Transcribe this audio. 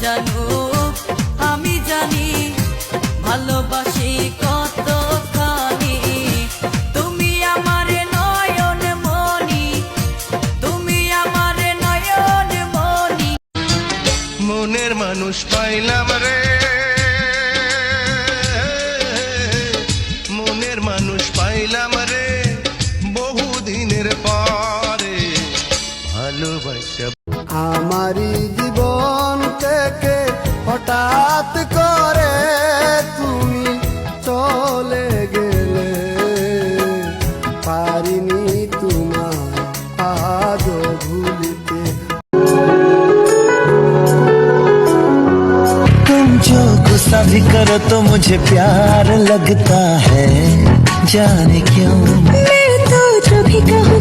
জানুক আমি জানি ভালোবাসি কতখানি। তুমি আমার নয়ন মনি, তুমি আমার নয়ন মনি। মনের মানুষ পাইলাম রে, মনের মানুষ পাইলাম রে, বহুদিনের পরে ভালোবাসা। আমারই জীবন থেকে হঠাৎ করে তুমি চলে গেলে, পারিনি তোমার আজও ভুলিতে। तुम जो गुस्सा भी करो तो मुझे प्यार लगता है, जाने क्यों। मैं तो जो भी कहूँ